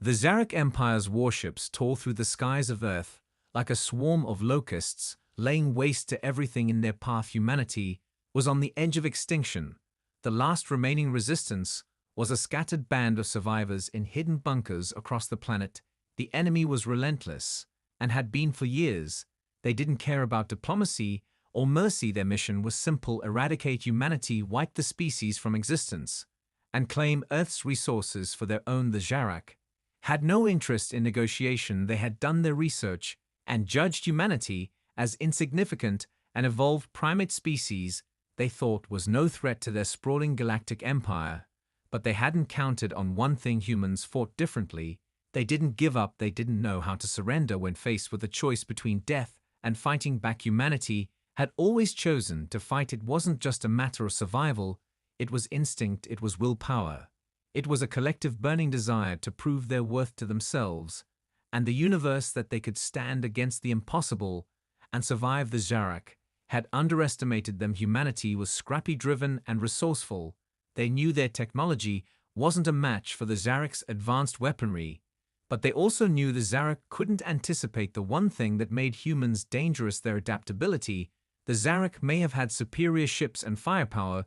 The Zarak Empire's warships tore through the skies of Earth like a swarm of locusts, laying waste to everything in their path. Humanity was on the edge of extinction. The last remaining resistance was a scattered band of survivors in hidden bunkers across the planet. The enemy was relentless, and had been for years. They didn't care about diplomacy or mercy. Their mission was simple: eradicate humanity, wipe the species from existence, and claim Earth's resources for their own. The Zarak had no interest in negotiation. They had done their research and judged humanity as insignificant. An evolved primate species they thought was no threat to their sprawling galactic empire. But they hadn't counted on one thing: humans fought differently. They didn't give up. They didn't know how to surrender when faced with a choice between death and fighting back. Humanity had always chosen to fight. It wasn't just a matter of survival, it was instinct, it was willpower. It was a collective burning desire to prove their worth to themselves and the universe, that they could stand against the impossible and survive. The Zarak had underestimated them. Humanity was scrappy, driven, and resourceful. They knew their technology wasn't a match for the Zarak's advanced weaponry, but they also knew the Zarak couldn't anticipate the one thing that made humans dangerous: their adaptability. The Zarak may have had superior ships and firepower,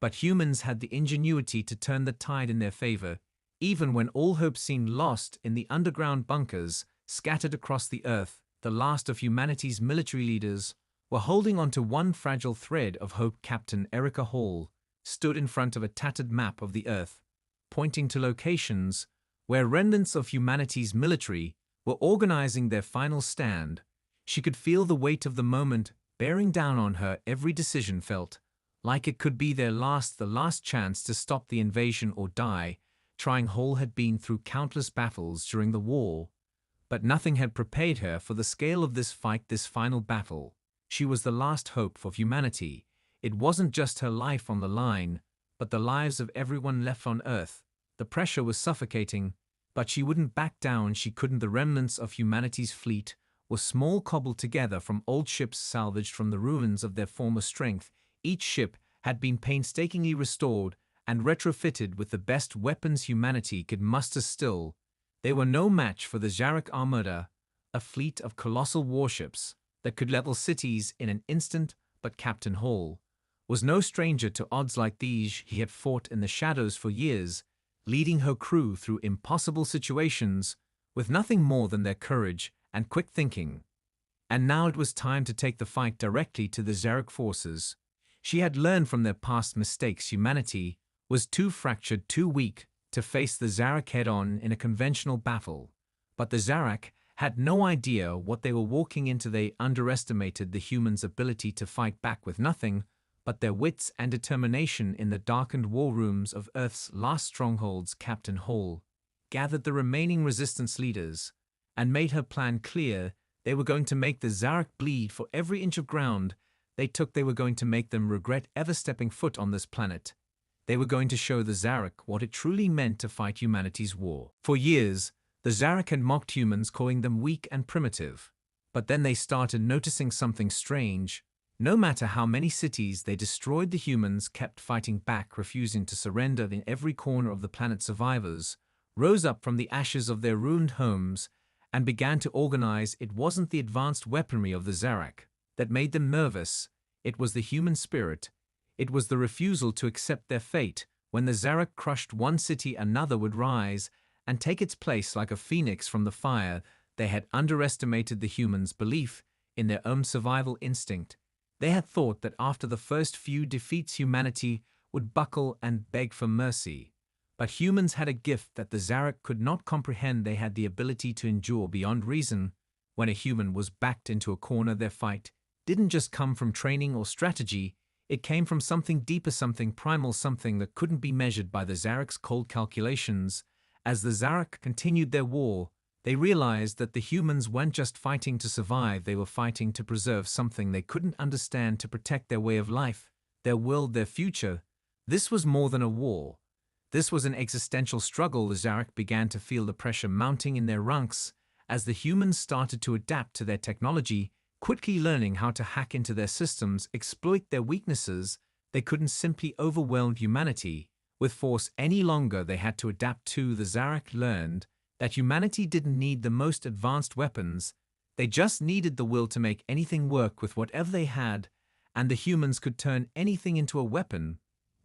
but humans had the ingenuity to turn the tide in their favor. Even when all hope seemed lost in the underground bunkers scattered across the Earth, the last of humanity's military leaders were holding on to one fragile thread of hope. Captain Erica Hall stood in front of a tattered map of the Earth, pointing to locations where remnants of humanity's military were organizing their final stand. She could feel the weight of the moment bearing down on her. Every decision felt like it could be the last chance to stop the invasion or die trying. Hall had been through countless battles during the war, but nothing had prepared her for the scale of this fight, this final battle. She was the last hope for humanity. It wasn't just her life on the line, but the lives of everyone left on Earth. The pressure was suffocating, but she wouldn't back down. She couldn't. The remnants of humanity's fleet were small, cobbled together from old ships salvaged from the ruins of their former strength. Each ship had been painstakingly restored and retrofitted with the best weapons humanity could muster. Still, they were no match for the Zarak Armada, a fleet of colossal warships that could level cities in an instant. But Captain Hall was no stranger to odds like these. He had fought in the shadows for years, leading her crew through impossible situations with nothing more than their courage and quick thinking. And now it was time to take the fight directly to the Zarak forces. She had learned from their past mistakes. Humanity was too fractured, too weak to face the Zarak head-on in a conventional battle. But the Zarak had no idea what they were walking into. They underestimated the humans' ability to fight back with nothing but their wits and determination. In the darkened war rooms of Earth's last strongholds, Captain Hall gathered the remaining resistance leaders and made her plan clear. They were going to make the Zarak bleed for every inch of ground they took. They were going to make them regret ever stepping foot on this planet. They were going to show the Zarak what it truly meant to fight humanity's war. For years, the Zarak had mocked humans, calling them weak and primitive. But then they started noticing something strange. No matter how many cities they destroyed, the humans kept fighting back, refusing to surrender. In every corner of the planet, survivors rose up from the ashes of their ruined homes and began to organize. It wasn't the advanced weaponry of the Zarak that made them nervous. It was the human spirit. It was the refusal to accept their fate. When the Zarak crushed one city, another would rise and take its place like a phoenix from the fire. They had underestimated the humans' belief in their own survival instinct. They had thought that after the first few defeats, humanity would buckle and beg for mercy. But humans had a gift that the Zarak could not comprehend. They had the ability to endure beyond reason. When a human was backed into a corner, their fight didn't just come from training or strategy. It came from something deeper, something primal, something that couldn't be measured by the Zarak's cold calculations. As the Zarak continued their war, they realized that the humans weren't just fighting to survive. They were fighting to preserve something they couldn't understand, to protect their way of life, their world, their future. This was more than a war. This was an existential struggle. The Zarak began to feel the pressure mounting in their ranks as the humans started to adapt to their technology, quickly learning how to hack into their systems, exploit their weaknesses. They couldn't simply overwhelm humanity with force any longer. They had to adapt too. The Zarak learned that humanity didn't need the most advanced weapons, they just needed the will to make anything work with whatever they had, and the humans could turn anything into a weapon,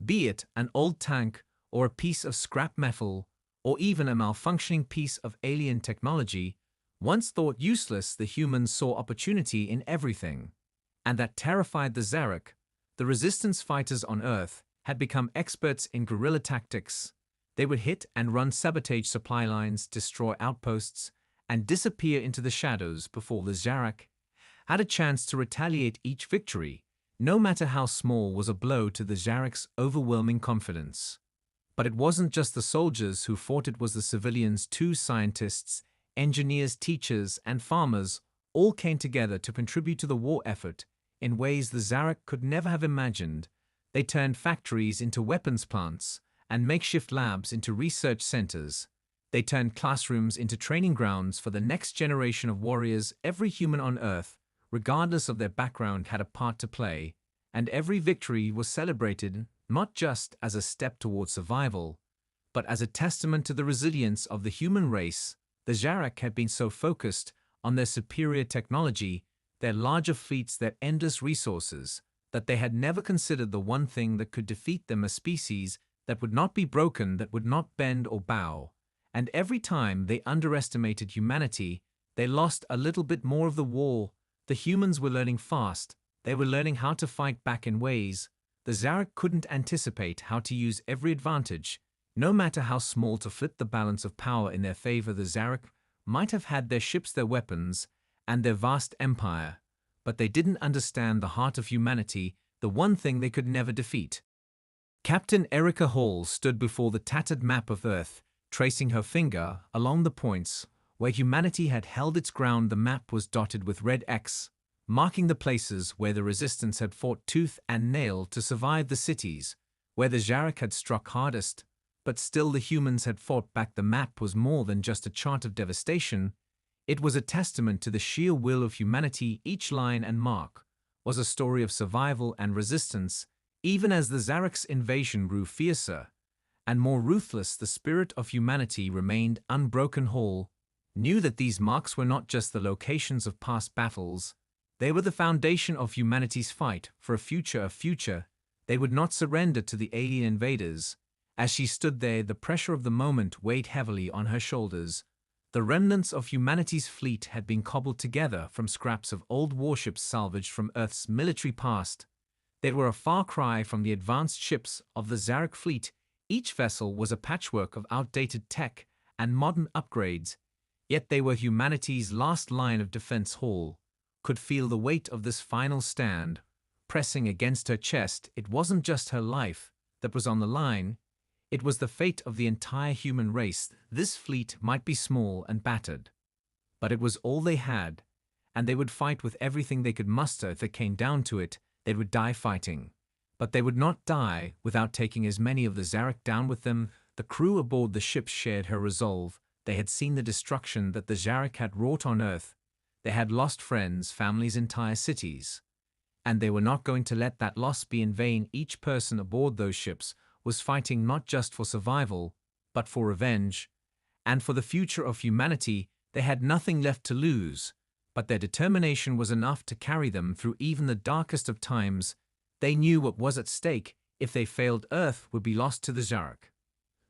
be it an old tank or a piece of scrap metal, or even a malfunctioning piece of alien technology. Once thought useless, the humans saw opportunity in everything. And that terrified the Zarek. The resistance fighters on Earth had become experts in guerrilla tactics. They would hit and run sabotage supply lines, destroy outposts, and disappear into the shadows before the Zarek had a chance to retaliate. Each victory, no matter how small, was a blow to the Zarek's overwhelming confidence. But it wasn't just the soldiers who fought, it was the civilians too. Scientists, engineers, teachers, and farmers all came together to contribute to the war effort in ways the Zarek could never have imagined. They turned factories into weapons plants and makeshift labs into research centers. They turned classrooms into training grounds for the next generation of warriors. Every human on Earth, regardless of their background, had a part to play, and every victory was celebrated not just as a step towards survival, but as a testament to the resilience of the human race. The Zarek had been so focused on their superior technology, their larger fleets, their endless resources, that they had never considered the one thing that could defeat them: a species that would not be broken, that would not bend or bow. And every time they underestimated humanity, they lost a little bit more of the war. The humans were learning fast. They were learning how to fight back in ways the Zarek couldn't anticipate, how to use every advantage, no matter how small, to flip the balance of power in their favor. The Zarek might have had their ships, their weapons, and their vast empire, but they didn't understand the heart of humanity, the one thing they could never defeat. Captain Erica Hall stood before the tattered map of Earth, tracing her finger along the points where humanity had held its ground. The map was dotted with red X, marking the places where the resistance had fought tooth and nail to survive, the cities where the Zarek had struck hardest, but still the humans had fought back. The map was more than just a chart of devastation. It was a testament to the sheer will of humanity. Each line and mark was a story of survival and resistance. Even as the Zarek's invasion grew fiercer and more ruthless, the spirit of humanity remained unbroken. Hall knew that these marks were not just the locations of past battles. They were the foundation of humanity's fight for a future. They would not surrender to the alien invaders. As she stood there, the pressure of the moment weighed heavily on her shoulders. The remnants of humanity's fleet had been cobbled together from scraps of old warships salvaged from Earth's military past. They were a far cry from the advanced ships of the Zarek fleet. Each vessel was a patchwork of outdated tech and modern upgrades, yet they were humanity's last line of defense. Hall could feel the weight of this final stand pressing against her chest. It wasn't just her life that was on the line, it was the fate of the entire human race. This fleet might be small and battered, but it was all they had, and they would fight with everything they could muster. If it came down to it, they would die fighting. But they would not die without taking as many of the Zarek down with them. The crew aboard the ships shared her resolve. They had seen the destruction that the Zarek had wrought on Earth. They had lost friends, families, entire cities. And they were not going to let that loss be in vain. Each person aboard those ships was fighting not just for survival, but for revenge, and for the future of humanity. They had nothing left to lose, but their determination was enough to carry them through even the darkest of times. They knew what was at stake. If they failed, Earth would be lost to the Zarek.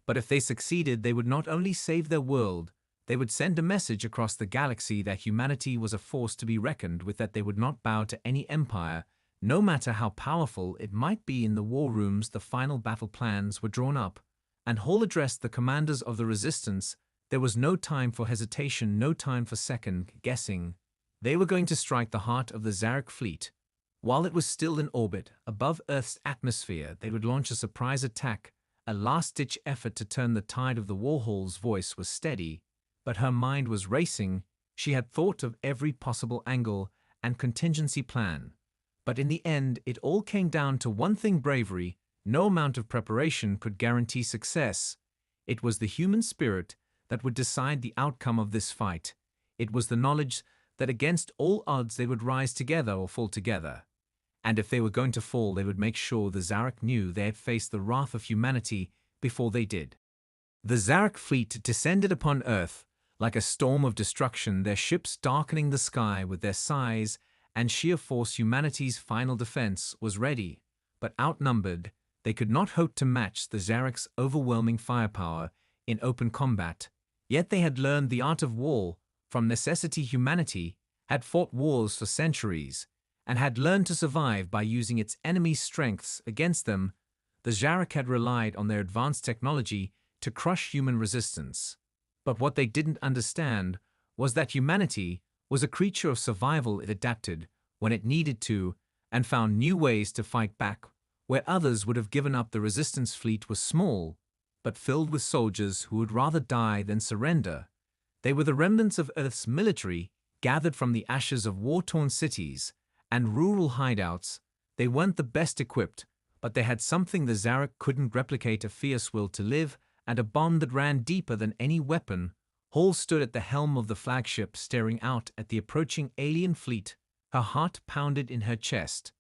But if they succeeded, they would not only save their world, they would send a message across the galaxy that humanity was a force to be reckoned with, that they would not bow to any empire, no matter how powerful it might be. In the war rooms, the final battle plans were drawn up, and Hall addressed the commanders of the resistance. There was no time for hesitation, no time for second-guessing. They were going to strike the heart of the Zarek fleet. While it was still in orbit above Earth's atmosphere, they would launch a surprise attack, a last-ditch effort to turn the tide of the war. Hall's voice was steady, but her mind was racing. She had thought of every possible angle and contingency plan. But in the end, it all came down to one thing: bravery. No amount of preparation could guarantee success. It was the human spirit that would decide the outcome of this fight. It was the knowledge that against all odds they would rise together or fall together. And if they were going to fall, they would make sure the Zarek knew they had faced the wrath of humanity before they did. The Zarek fleet descended upon Earth Like a storm of destruction, their ships darkening the sky with their size and sheer force, humanity's final defense was ready. But outnumbered, they could not hope to match the Zarek's overwhelming firepower in open combat. Yet they had learned the art of war. From necessity, humanity had fought wars for centuries and had learned to survive by using its enemy's strengths against them. The Zarek had relied on their advanced technology to crush human resistance. But what they didn't understand was that humanity was a creature of survival. It adapted when it needed to and found new ways to fight back where others would have given up. The resistance fleet was small, but filled with soldiers who would rather die than surrender. They were the remnants of Earth's military, gathered from the ashes of war-torn cities and rural hideouts. They weren't the best equipped, but they had something the Zarek couldn't replicate: a fierce will to live and a bond that ran deeper than any weapon. Hall stood at the helm of the flagship, staring out at the approaching alien fleet. Her heart pounded in her chest,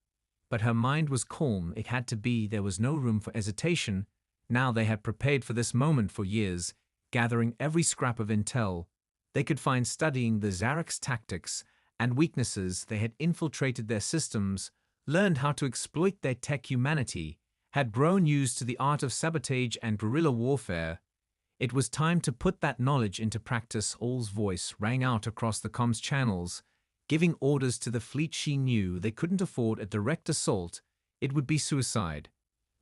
but her mind was calm. It had to be. There was no room for hesitation. Now they had prepared for this moment for years, gathering every scrap of intel they could find, studying the Zarek's tactics and weaknesses. They had infiltrated their systems, learned how to exploit their tech. Humanity had grown used to the art of sabotage and guerrilla warfare. It was time to put that knowledge into practice. Hall's voice rang out across the comms channels, giving orders to the fleet. She knew they couldn't afford a direct assault. It would be suicide.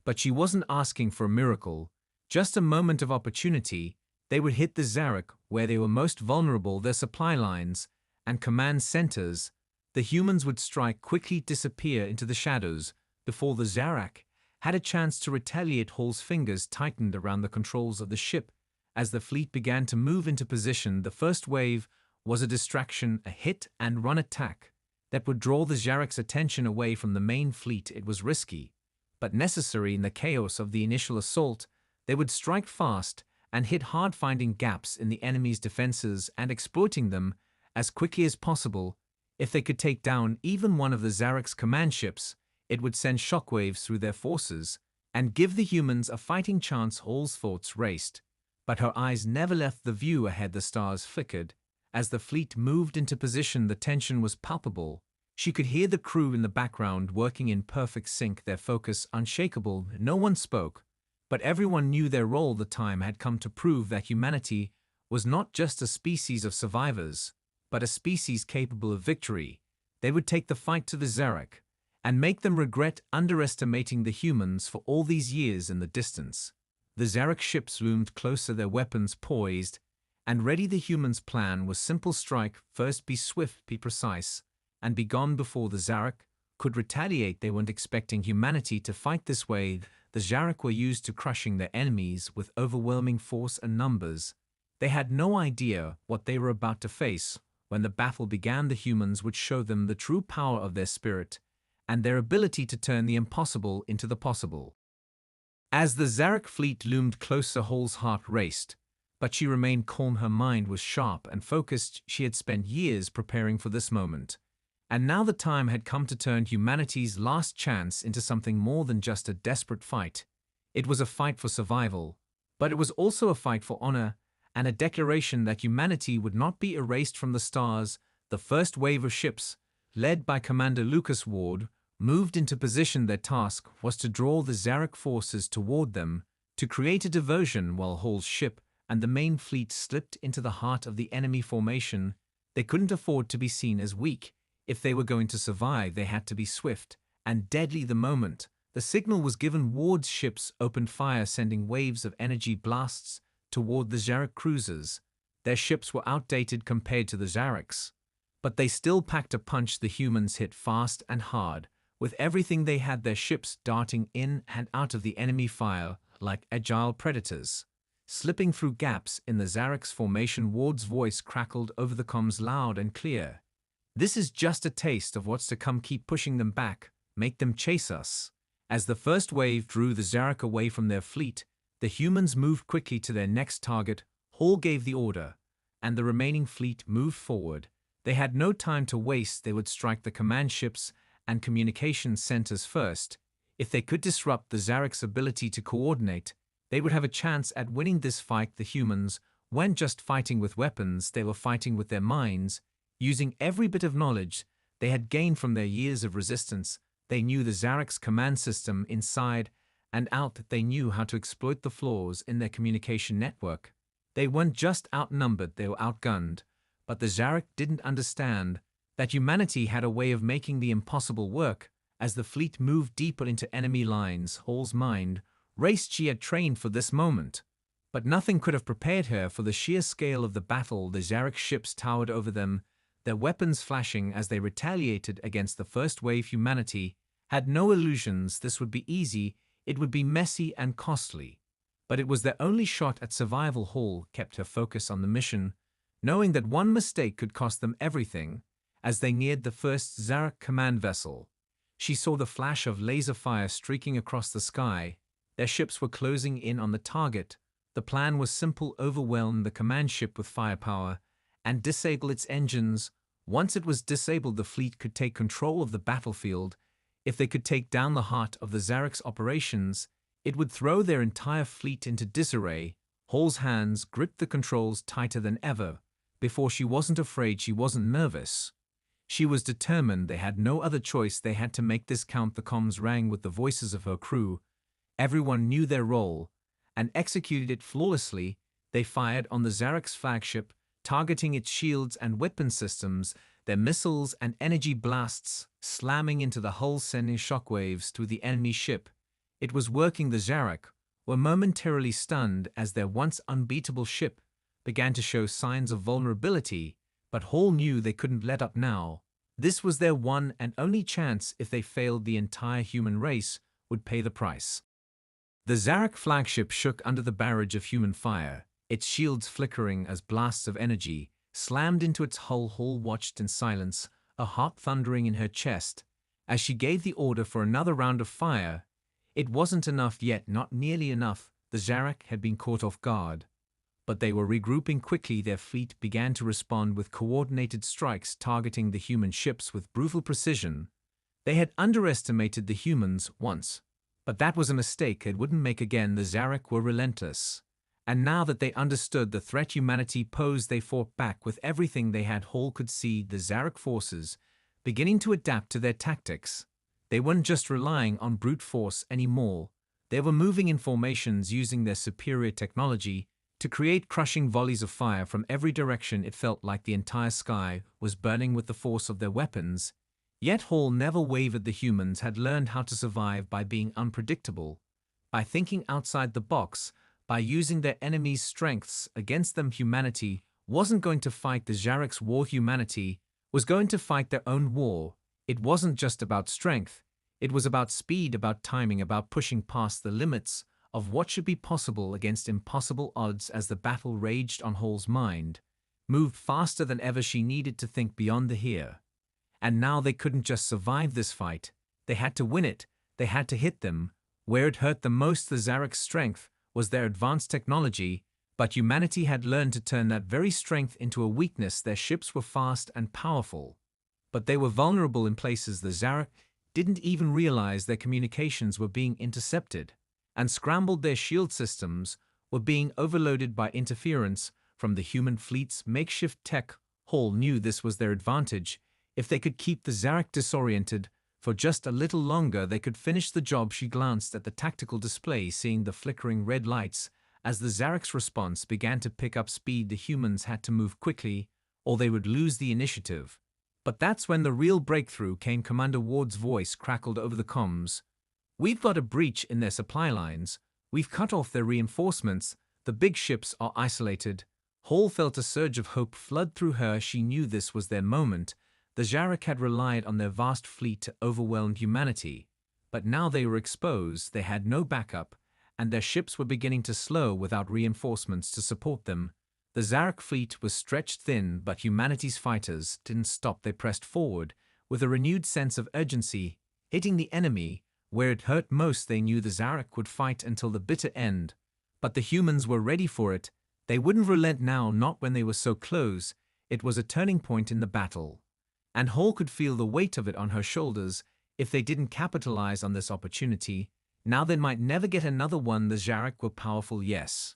But she wasn't asking for a miracle, just a moment of opportunity. They would hit the Zarek where they were most vulnerable, their supply lines and command centers. The humans would strike, quickly disappear into the shadows before the Zarek had a chance to retaliate. Hall's fingers tightened around the controls of the ship as the fleet began to move into position. The first wave was a distraction, a hit-and-run attack that would draw the Zarek's attention away from the main fleet. It was risky, but necessary. In the chaos of the initial assault, they would strike fast and hit hard, finding gaps in the enemy's defenses and exploiting them as quickly as possible. If they could take down even one of the Zarek's command ships, it would send shockwaves through their forces and give the humans a fighting chance. Hall's thoughts raced, but her eyes never left the view ahead. The stars flickered as the fleet moved into position. The tension was palpable. She could hear the crew in the background working in perfect sync, their focus unshakable. No one spoke, but everyone knew their role. The time had come to prove that humanity was not just a species of survivors, but a species capable of victory. They would take the fight to the Zarek and make them regret underestimating the humans for all these years in the distance. The Zarek ships loomed closer, their weapons poised and ready. The humans' plan was simple: strike first, be swift, be precise, and be gone before the Zarek could retaliate. They weren't expecting humanity to fight this way. The Zarek were used to crushing their enemies with overwhelming force and numbers. They had no idea what they were about to face. When the battle began, the humans would show them the true power of their spirit and their ability to turn the impossible into the possible. As the Zarek fleet loomed closer, Hall's heart raced, but she remained calm. Her mind was sharp and focused. She had spent years preparing for this moment, and now the time had come to turn humanity's last chance into something more than just a desperate fight. It was a fight for survival, but it was also a fight for honor and a declaration that humanity would not be erased from the stars. The first wave of ships, led by Commander Lucas Ward, moved into position. Their task was to draw the Zarek forces toward them, to create a diversion while Hall's ship and the main fleet slipped into the heart of the enemy formation. They couldn't afford to be seen as weak. If they were going to survive, they had to be swift and deadly. The moment the signal was given, Ward's ships opened fire, sending waves of energy blasts toward the Zarek cruisers. Their ships were outdated compared to the Zarek's, but they still packed a punch. The humans hit fast and hard with everything they had, their ships darting in and out of the enemy fire like agile predators, slipping through gaps in the Zarek's formation. Ward's voice crackled over the comms loud and clear. This is just a taste of what's to come. Keep pushing them back. Make them chase us. As the first wave drew the Zarek away from their fleet, the humans moved quickly to their next target. Hall gave the order, and the remaining fleet moved forward. They had no time to waste. They would strike the command ships and communication centers first. If they could disrupt the Zarek's ability to coordinate, they would have a chance at winning this fight. The humans weren't just fighting with weapons, they were fighting with their minds, using every bit of knowledge they had gained from their years of resistance. They knew the Zarek's command system inside and out. They knew how to exploit the flaws in their communication network. They weren't just outnumbered, they were outgunned. But the Zarek didn't understand that humanity had a way of making the impossible work. As the fleet moved deeper into enemy lines, Hall's mind raced. She had trained for this moment. But nothing could have prepared her for the sheer scale of the battle. The Zarek ships towered over them, their weapons flashing as they retaliated against the first wave. Humanity had no illusions this would be easy. It would be messy and costly. But it was their only shot at survival. Hall kept her focus on the mission, knowing that one mistake could cost them everything. As they neared the first Zarek command vessel, she saw the flash of laser fire streaking across the sky. Their ships were closing in on the target. The plan was simple: overwhelm the command ship with firepower and disable its engines. Once it was disabled, the fleet could take control of the battlefield. If they could take down the heart of the Zarek's operations, it would throw their entire fleet into disarray. Hall's hands gripped the controls tighter than ever. Before, she wasn't afraid, she wasn't nervous. She was determined. They had no other choice. They had to make this count. The comms rang with the voices of her crew. Everyone knew their role and executed it flawlessly. They fired on the Zarek's flagship, targeting its shields and weapon systems, their missiles and energy blasts slamming into the hull, sending shockwaves through the enemy ship. It was working. The Zarek were momentarily stunned as their once unbeatable ship began to show signs of vulnerability, but Hall knew they couldn't let up now. This was their one and only chance. If they failed, the entire human race would pay the price. The Zarek flagship shook under the barrage of human fire, its shields flickering as blasts of energy slammed into its hull. Hall watched in silence, a heart thundering in her chest, as she gave the order for another round of fire. It wasn't enough yet, not nearly enough. The Zarek had been caught off guard, but they were regrouping quickly. Their fleet began to respond with coordinated strikes, targeting the human ships with brutal precision. They had underestimated the humans once, but that was a mistake it wouldn't make again. The Zarek were relentless, and now that they understood the threat humanity posed, they fought back with everything they had. Hall could see the Zarek forces beginning to adapt to their tactics. They weren't just relying on brute force anymore. They were moving in formations, using their superior technology to create crushing volleys of fire from every direction. It felt like the entire sky was burning with the force of their weapons. Yet Hall never wavered. The humans had learned how to survive by being unpredictable, by thinking outside the box, by using their enemies' strengths against them. Humanity wasn't going to fight the Zarek's war. Humanity was going to fight their own war. It wasn't just about strength. It was about speed, about timing, about pushing past the limits of what should be possible against impossible odds. As the battle raged on, Hall's mind moved faster than ever. She needed to think beyond the here and now. They couldn't just survive this fight. They had to win it. They had to hit them where it hurt the most. The Zarek's strength was their advanced technology, but humanity had learned to turn that very strength into a weakness. Their ships were fast and powerful, but they were vulnerable in places. The Zarek didn't even realize their communications were being intercepted and scrambled. Their shield systems were being overloaded by interference from the human fleet's makeshift tech. Hall knew this was their advantage. If they could keep the Zarek disoriented for just a little longer, they could finish the job. She glanced at the tactical display, seeing the flickering red lights. As the Zarek's response began to pick up speed, the humans had to move quickly or they would lose the initiative. But that's when the real breakthrough came. Commander Ward's voice crackled over the comms. "We've got a breach in their supply lines. We've cut off their reinforcements. The big ships are isolated." Hall felt a surge of hope flood through her. She knew this was their moment. The Zarek had relied on their vast fleet to overwhelm humanity, but now they were exposed. They had no backup, and their ships were beginning to slow without reinforcements to support them. The Zarek fleet was stretched thin, but humanity's fighters didn't stop. They pressed forward with a renewed sense of urgency, hitting the enemy where it hurt most. They knew the Zarek would fight until the bitter end, but the humans were ready for it. They wouldn't relent now, not when they were so close. It was a turning point in the battle, and Hall could feel the weight of it on her shoulders. If they didn't capitalize on this opportunity, now they might never get another one. The Zarek were powerful, yes,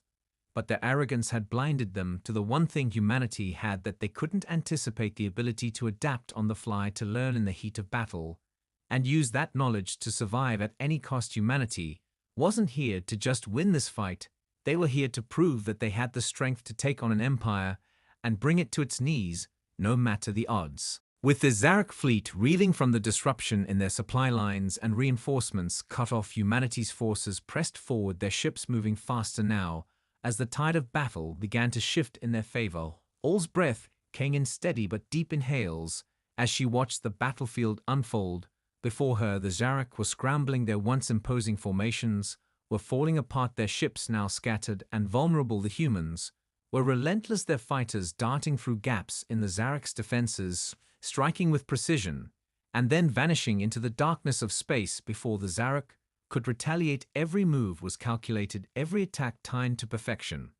but their arrogance had blinded them to the one thing humanity had, that they couldn't anticipate the ability to adapt on the fly, to learn in the heat of battle, and use that knowledge to survive at any cost. Humanity wasn't here to just win this fight, they were here to prove that they had the strength to take on an empire and bring it to its knees, no matter the odds. With the Zarek fleet reeling from the disruption in their supply lines and reinforcements cut off, humanity's forces pressed forward, their ships moving faster now as the tide of battle began to shift in their favor. All's breath came in steady but deep inhales as she watched the battlefield unfold before her. The Zarek were scrambling, their once imposing formations were falling apart, their ships now scattered and vulnerable. The humans were relentless, their fighters darting through gaps in the Zarek's defenses, striking with precision, and then vanishing into the darkness of space before the Zarek could retaliate. Every move was calculated, every attack timed to perfection.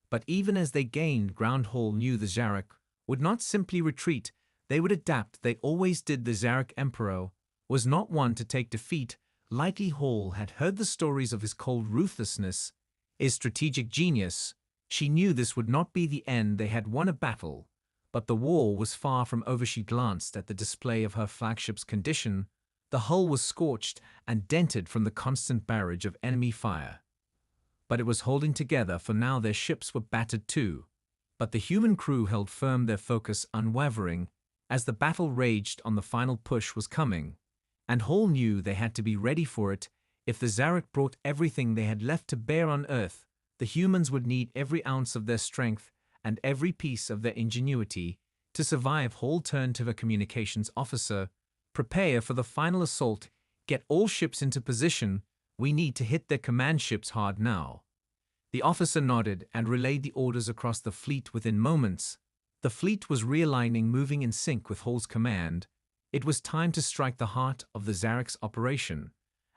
But even as they gained ground, Hall knew the Zarek would not simply retreat, they would adapt. They always did. The Zarek Emperor was not one to take defeat lightly. Hall had heard the stories of his cold ruthlessness, his strategic genius. She knew this would not be the end. They had won a battle, but the war was far from over. She glanced at the display of her flagship's condition. The hull was scorched and dented from the constant barrage of enemy fire. But it was holding together, for now their ships were battered too. But the human crew held firm, their focus unwavering, as the battle raged on. The final push was coming, and Hall knew they had to be ready for it. If the Zarek brought everything they had left to bear on Earth, the humans would need every ounce of their strength and every piece of their ingenuity to survive. Hall turned to the communications officer. Prepare for the final assault. Get all ships into position. We need to hit their command ships hard now. The officer nodded and relayed the orders across the fleet. Within moments, the fleet was realigning, moving in sync with Hall's command. It was time to strike the heart of the Zarek's operation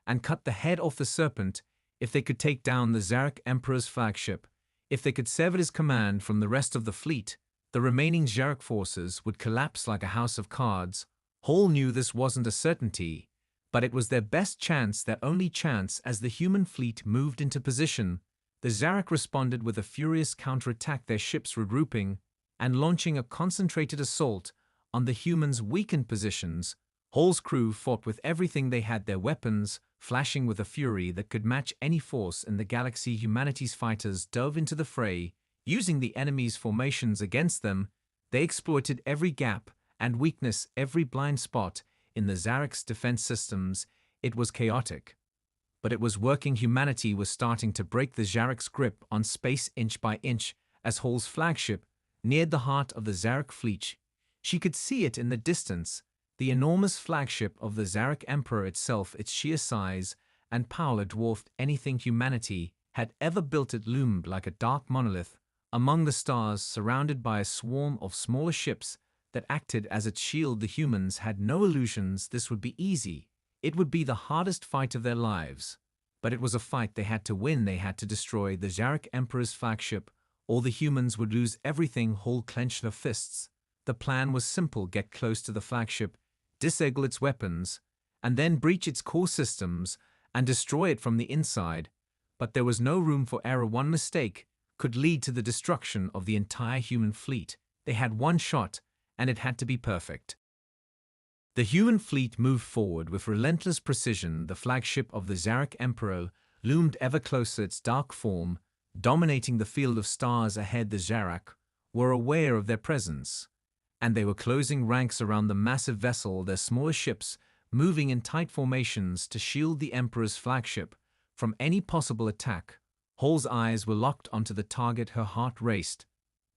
and cut the head off the serpent. If they could take down the Zarek Emperor's flagship, if they could sever his command from the rest of the fleet, the remaining Zarek forces would collapse like a house of cards. Hall knew this wasn't a certainty, but it was their best chance, their only chance. As the human fleet moved into position, the Zarek responded with a furious counterattack, their ships regrouping and launching a concentrated assault on the humans' weakened positions. Hall's crew fought with everything they had, their weapons flashing with a fury that could match any force in the galaxy. Humanity's fighters dove into the fray, using the enemy's formations against them. They exploited every gap and weakness, every blind spot in the Zarek's defense systems. It was chaotic, but it was working. Humanity was starting to break the Zarek's grip on space inch by inch. As Hall's flagship neared the heart of the Zarek fleet, she could see it in the distance, the enormous flagship of the Zarek Emperor itself. Its sheer size and power dwarfed anything humanity had ever built. It loomed like a dark monolith among the stars, surrounded by a swarm of smaller ships that acted as its shield. The humans had no illusions this would be easy. It would be the hardest fight of their lives. But it was a fight they had to win. They had to destroy the Zarek Emperor's flagship, or the humans would lose everything. Hall clenched her fists. The plan was simple: get close to the flagship, disable its weapons, and then breach its core systems and destroy it from the inside. But there was no room for error. One mistake could lead to the destruction of the entire human fleet. They had one shot, and it had to be perfect. The human fleet moved forward with relentless precision. The flagship of the Zarek Emperor loomed ever closer, its dark form dominating the field of stars ahead. The Zarek were aware of their presence, and they were closing ranks around the massive vessel, their smaller ships moving in tight formations to shield the Emperor's flagship from any possible attack. Hall's eyes were locked onto the target. Her heart raced,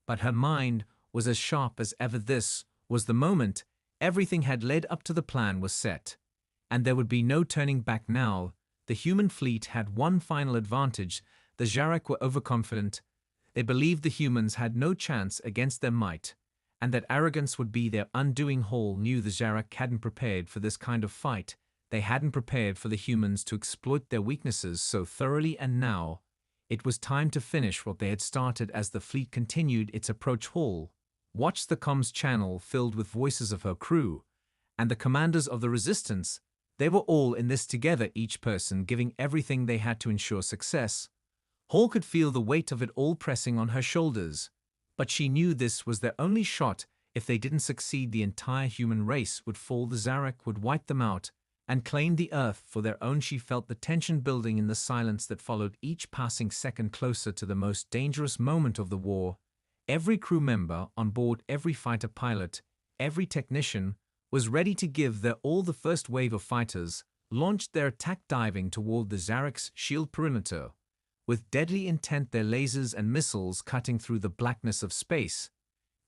but her mind was as sharp as ever. This was the moment. Everything had led up to the plan was set, and there would be no turning back now. The human fleet had one final advantage. The Zarek were overconfident. They believed the humans had no chance against their might, and that arrogance would be their undoing. Hall knew the Zarek hadn't prepared for this kind of fight. They hadn't prepared for the humans to exploit their weaknesses so thoroughly, and now it was time to finish what they had started. As the fleet continued its approach, Hall watched the comms channel filled with voices of her crew and the commanders of the resistance. They were all in this together, each person giving everything they had to ensure success. Hall could feel the weight of it all pressing on her shoulders. But she knew this was their only shot. If they didn't succeed, the entire human race would fall. The Zarek would wipe them out and claim the Earth for their own. She felt the tension building in the silence that followed each passing second closer to the most dangerous moment of the war. Every crew member on board, every fighter pilot, every technician was ready to give their all. The first wave of fighters launched their attack, diving toward the Zarek's shield perimeter. With deadly intent, their lasers and missiles cutting through the blackness of space.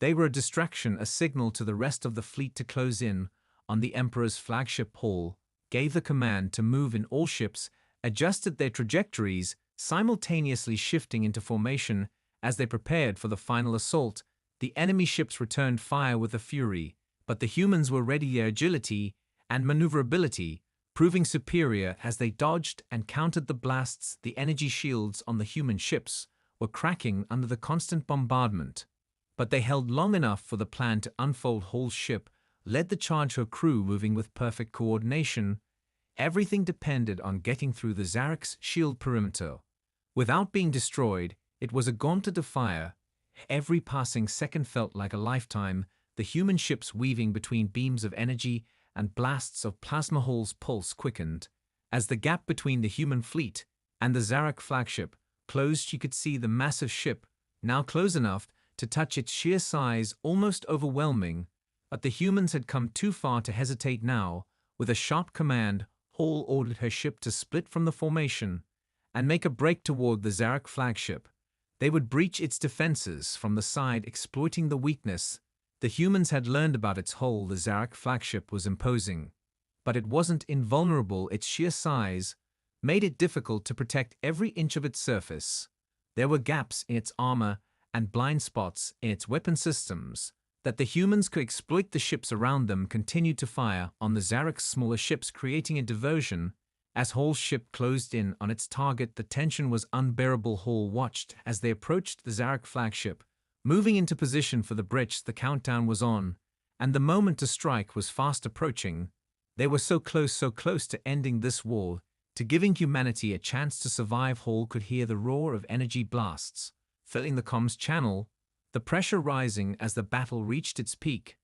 They were a distraction, a signal to the rest of the fleet to close in on the Emperor's flagship. Hall gave the command to move in. All ships adjusted their trajectories, simultaneously shifting into formation as they prepared for the final assault. The enemy ships returned fire with a fury, but the humans were ready. Their agility and maneuverability proving superior as they dodged and countered the blasts. The energy shields on the human ships were cracking under the constant bombardment, but they held long enough for the plan to unfold. Hall's ship led the charge, her crew moving with perfect coordination. Everything depended on getting through the Zarek's shield perimeter without being destroyed. It was a gauntlet of fire. Every passing second felt like a lifetime, the human ships weaving between beams of energy and blasts of plasma. Hall's pulse quickened as the gap between the human fleet and the Zarek flagship closed. She could see the massive ship, now close enough to touch its sheer size, almost overwhelming. But the humans had come too far to hesitate now. With a sharp command, Hall ordered her ship to split from the formation and make a break toward the Zarek flagship. They would breach its defenses from the side, exploiting the weakness the humans had learned about its hull. The Zarek flagship was imposing, but it wasn't invulnerable. Its sheer size made it difficult to protect every inch of its surface. There were gaps in its armor and blind spots in its weapon systems that the humans could exploit. The ships around them continued to fire on the Zarek's smaller ships, creating a diversion as Hall's ship closed in on its target. The tension was unbearable. Hall watched as they approached the Zarek flagship, moving into position for the breach. The countdown was on, and the moment to strike was fast approaching. They were so close to ending this war, to giving humanity a chance to survive. Hall could hear the roar of energy blasts filling the comms channel, the pressure rising as the battle reached its peak.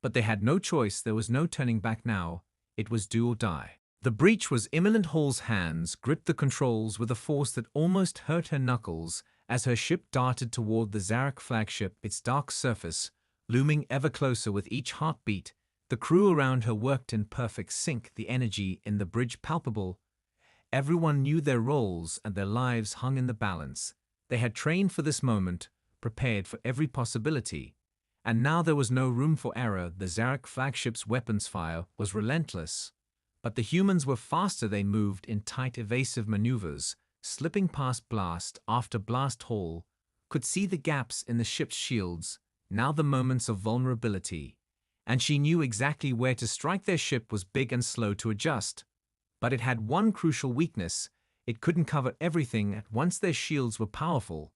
But they had no choice. There was no turning back now. It was do or die. The breach was imminent. Hall's hands gripped the controls with a force that almost hurt her knuckles as her ship darted toward the Zarek flagship, its dark surface looming ever closer with each heartbeat. The crew around her worked in perfect sync, the energy in the bridge palpable. Everyone knew their roles and their lives hung in the balance. They had trained for this moment, prepared for every possibility, and now there was no room for error. The Zarek flagship's weapons fire was relentless, but the humans were faster. They moved in tight, evasive maneuvers, slipping past blast after blast. Hall could see the gaps in the ship's shields, now the moments of vulnerability, and she knew exactly where to strike. Their ship was big and slow to adjust, but it had one crucial weakness. It couldn't cover everything at once. Their shields were powerful,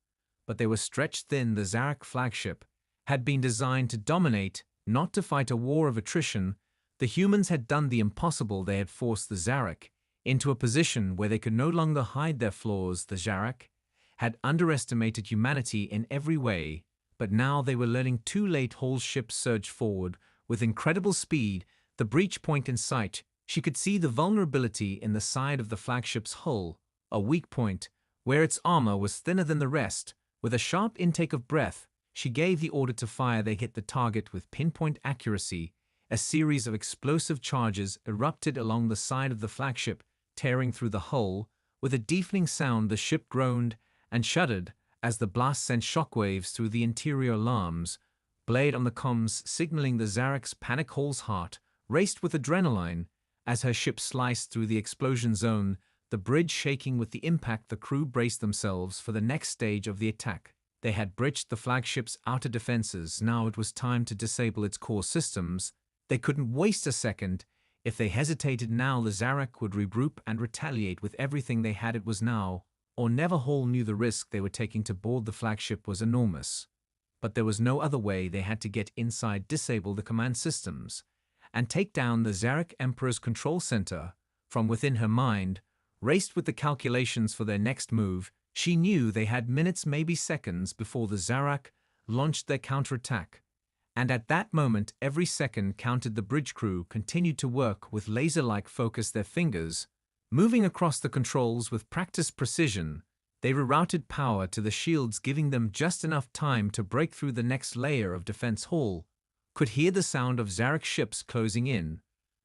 but they were stretched thin. The Zarek flagship had been designed to dominate, not to fight a war of attrition. The humans had done the impossible. They had forced the Zarek into a position where they could no longer hide their flaws. The Zarek had underestimated humanity in every way, but now they were learning too late. Hall's ship surged forward with incredible speed, the breach point in sight. She could see the vulnerability in the side of the flagship's hull, a weak point where its armor was thinner than the rest. With a sharp intake of breath, she gave the order to fire. They hit the target with pinpoint accuracy. A series of explosive charges erupted along the side of the flagship, tearing through the hull. With a deafening sound, the ship groaned and shuddered as the blast sent shockwaves through the interior. Alarms blade on the comms signaling the Zarek's panic. Hall's heart raced with adrenaline as her ship sliced through the explosion zone, the bridge shaking with the impact. The crew braced themselves for the next stage of the attack. They had breached the flagship's outer defenses. Now it was time to disable its core systems. They couldn't waste a second. If they hesitated now, the Zarek would regroup and retaliate with everything they had. It was now or never. Hall knew the risk they were taking to board the flagship was enormous, but there was no other way. They had to get inside, disable the command systems, and take down the Zarek Emperor's control center. From within, her mind raced with the calculations for their next move. She knew they had minutes, maybe seconds, before the Zarak launched their counterattack. And at that moment, every second counted. The bridge crew continued to work with laser-like focus, their fingers moving across the controls with practiced precision. They rerouted power to the shields, giving them just enough time to break through the next layer of defense. Hall could hear the sound of Zarak ships closing in,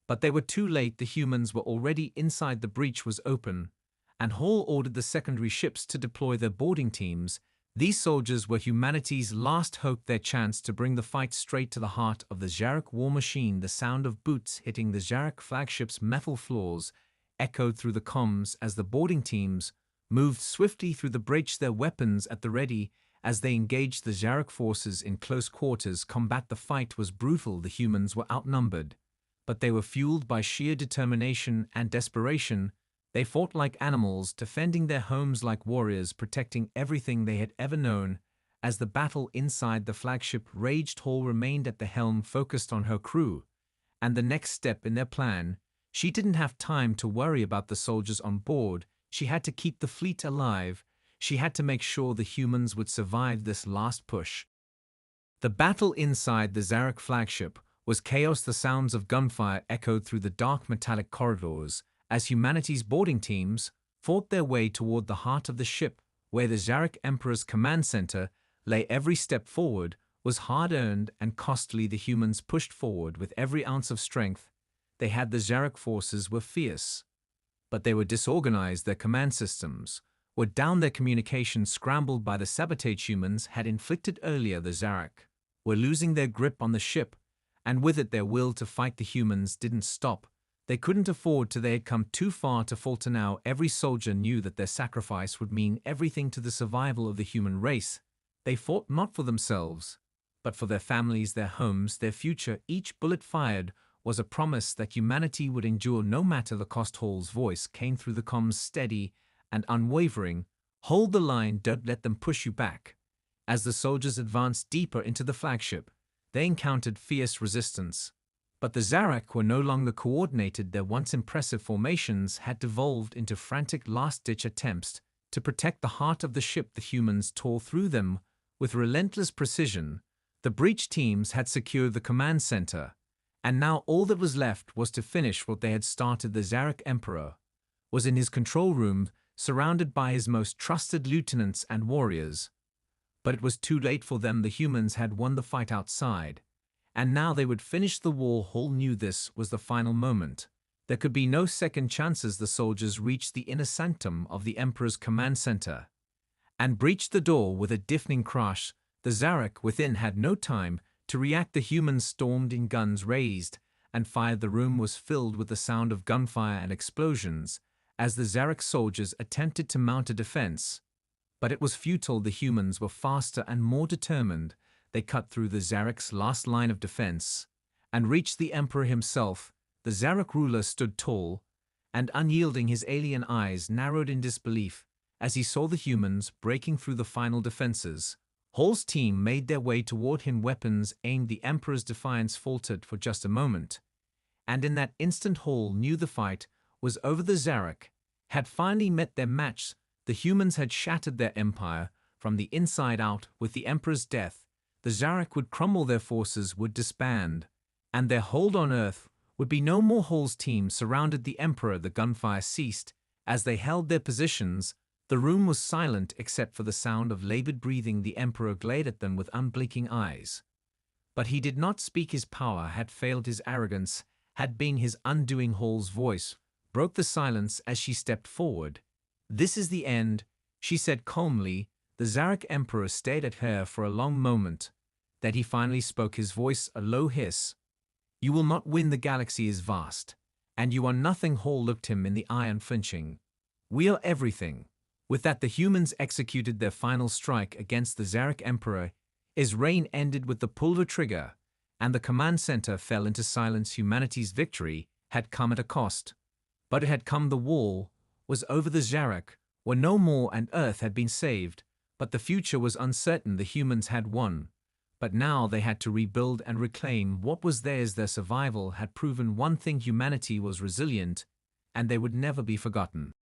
but they were too late. The humans were already inside. The breach was open, and Hall ordered the secondary ships to deploy their boarding teams. These soldiers were humanity's last hope, their chance to bring the fight straight to the heart of the Zarak war machine. The sound of boots hitting the Zarak flagship's metal floors echoed through the comms as the boarding teams moved swiftly through the breach, their weapons at the ready as they engaged the Zarak forces in close quarters combat. The fight was brutal. The humans were outnumbered, but they were fueled by sheer determination and desperation. They fought like animals, defending their homes like warriors, protecting everything they had ever known. As the battle inside the flagship raged, Hall remained at the helm, focused on her crew and the next step in their plan. She didn't have time to worry about the soldiers on board. She had to keep the fleet alive. She had to make sure the humans would survive this last push. The battle inside the Zarak flagship was chaos. The sounds of gunfire echoed through the dark metallic corridors as humanity's boarding teams fought their way toward the heart of the ship, where the Zarak Emperor's command center lay. Every step forward was hard-earned and costly. The humans pushed forward with every ounce of strength they had. The Zarak forces were fierce, but they were disorganized. Their command systems were down, their communications scrambled by the sabotage humans had inflicted earlier. The Zarak were losing their grip on the ship, and with it their will to fight. The humans didn't stop. They couldn't afford to. They had come too far to falter now. Every soldier knew that their sacrifice would mean everything to the survival of the human race. They fought not for themselves, but for their families, their homes, their future. Each bullet fired was a promise that humanity would endure no matter the cost. Hall's voice came through the comms, steady and unwavering. Hold the line, don't let them push you back. As the soldiers advanced deeper into the flagship, they encountered fierce resistance. But the Zarak were no longer coordinated. Their once impressive formations had devolved into frantic last-ditch attempts to protect the heart of the ship. The humans tore through them with relentless precision. The breach teams had secured the command center, and now all that was left was to finish what they had started. The Zarak Emperor was in his control room, surrounded by his most trusted lieutenants and warriors. But it was too late for them. The humans had won the fight outside, and now they would finish the war. Hall knew this was the final moment. There could be no second chances. The soldiers reached the inner sanctum of the Emperor's command center and breached the door with a deafening crash. The Zarak within had no time to react. The humans stormed in, guns raised, and fired. The room was filled with the sound of gunfire and explosions as the Zarak soldiers attempted to mount a defense. But it was futile. The humans were faster and more determined. They cut through the Zarak's last line of defense and reached the Emperor himself. The Zarak ruler stood tall and unyielding, his alien eyes narrowed in disbelief as he saw the humans breaking through the final defenses. Hall's team made their way toward him, weapons aimed. The Emperor's defiance faltered for just a moment, and in that instant Hall knew the fight was over. The Zarak had finally met their match. The humans had shattered their empire from the inside out. With the Emperor's death, the Zarak would crumble, their forces would disband, and their hold on Earth would be no more. Hall's team surrounded the Emperor. The gunfire ceased as they held their positions. The room was silent except for the sound of labored breathing. The Emperor glared at them with unblinking eyes. But he did not speak. His power had failed. His arrogance had been his undoing. Hall's voice broke the silence as she stepped forward. "This is the end," she said calmly. The Zarak Emperor stared at her for a long moment. Then he finally spoke, his voice a low hiss. "You will not win. The galaxy is vast, and you are nothing." Hall looked him in the eye, unflinching. "We are everything." With that, the humans executed their final strike against the Zarak Emperor. His reign ended with the pull of a trigger, and the command center fell into silence. Humanity's victory had come at a cost, but it had come. The war was over. The Zarak were no more, and Earth had been saved. But the future was uncertain. The humans had won, but now they had to rebuild and reclaim what was theirs. Their survival had proven one thing: humanity was resilient, and they would never be forgotten.